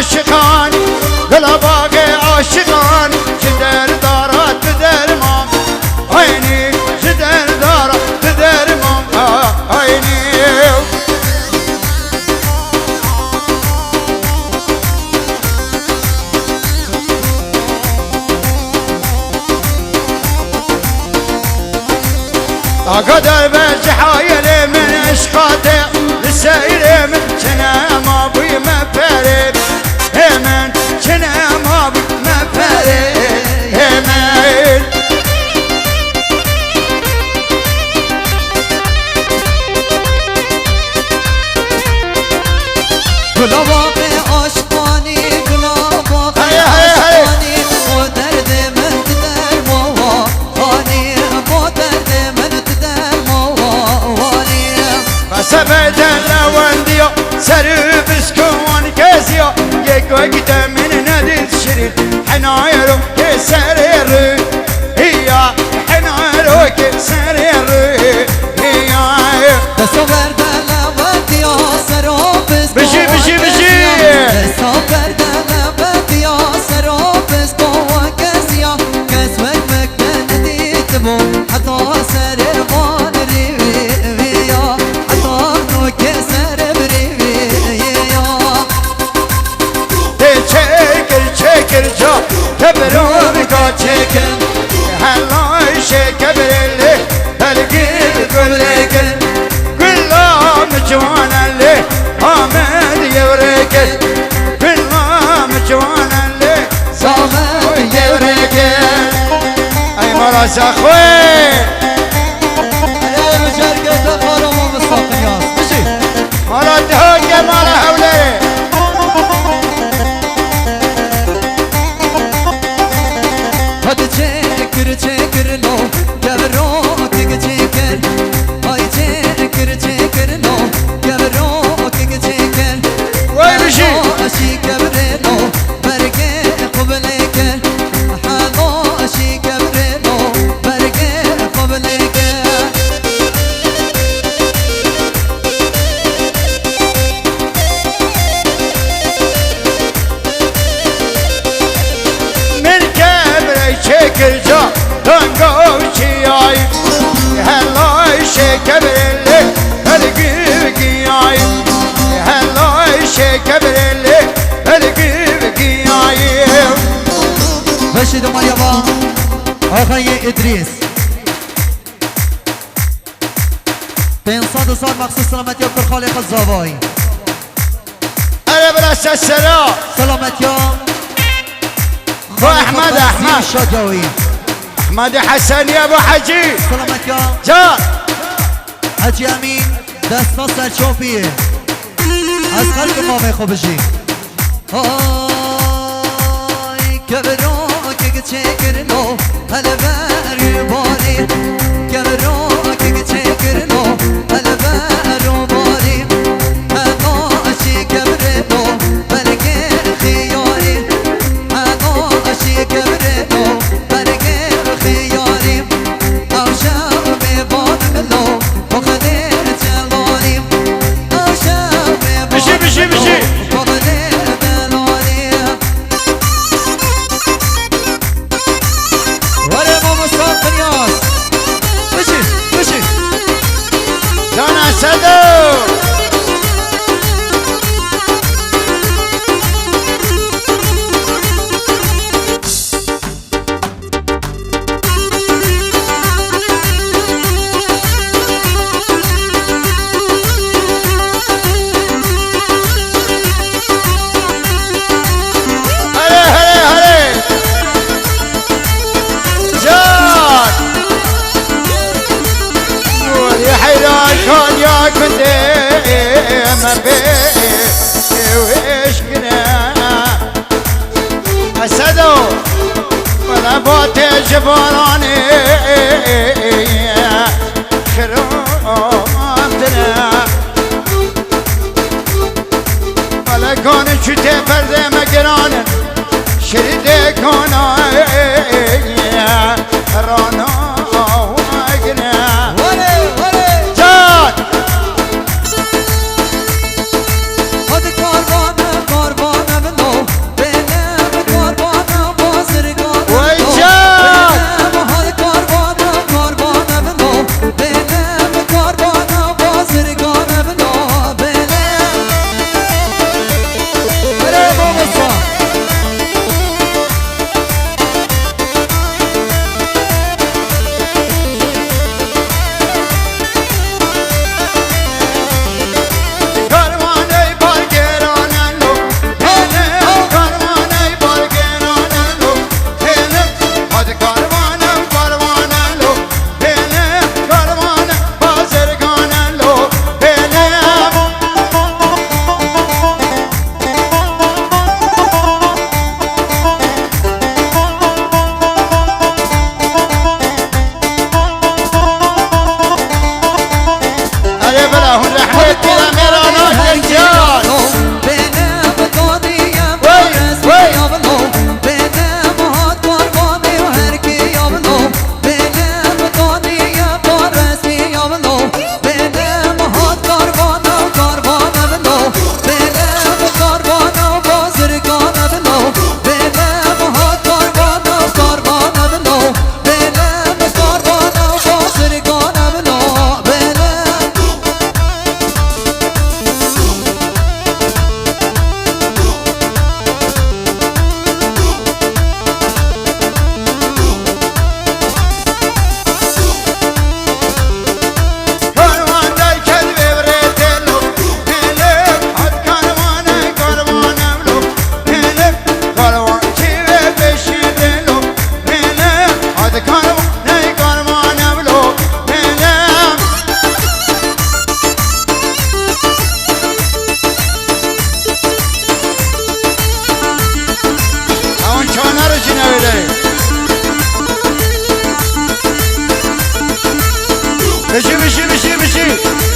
عاشقان دل باغ عاشقان جدر دارات بدرمان عيني جدر دارات بدرمان عيني قدر بجحايل من اشقاته لسير من جنا ما بي مفرد من جنا ما بي مفرد من گلاباقی عاشقانی گلاباقی عاشقانی با درد من درمانی با درد من درمانی بس بدن لوندیا سر بسكون كاسيا يك وقت من ندل شريف حنايرو كسرير هي حنايرو كسرير هي تصور دلوندیا سرابس بشي بشي بشي تصور دلوندیا سرابس با کسیا کس وقت ندیت بو حتی سربان ریویا حتی نو کسر بریویا چکر چکر جا تبرون کا چکر هلا شکر له هلگی گلگل گلام جوان له آمد یورگل گلام جوان له زامن یورگل ای مراس خوی ای مجرگت خارم و مستقیاس بشی مارا دهاگه مارا حوله hadi çekir çekir no gevro kik çekir ay çekir çekir no gevro kik çekir وای بشی aşi gevre no berge qableke halo aşi gevre no berge qableke من كبري شكر جا تنقو شياي هلا شكر اللي هلقي بقياي هلا شكر اللي هلقي بقياي بشي دمار يابا آقای ادریس 500 سال مخصوص سلامتی پر خالق الزوای انا براس السلام سلامتی خو احمد احمد شجاوی احمد حسن يا ابو حجي سلامتی جان حجی امین دستا سرچوفیه از خلق مامه خوبشی آی کبرو که چکرنو هل بر باری کبرو که چکرنو هل بر باری هناشی کبرنو برگه خیاری هناشی کبرنو برگه خیاری او شب بانملو بخدر جلالیم او شب بشي بشي بشي بخدر جلالیم وره ما مصطفى نیاز بشی بشی جان اسدو هلا هلا هلا جان يا حيران كون يا كنت ما بيه ويش كنا اسدو ولا بوت جبراني خرامتنا ولا كون شتي فرد مقران شريد كون رانا وقنا وره وره جان hadi karbana karbana mno بشی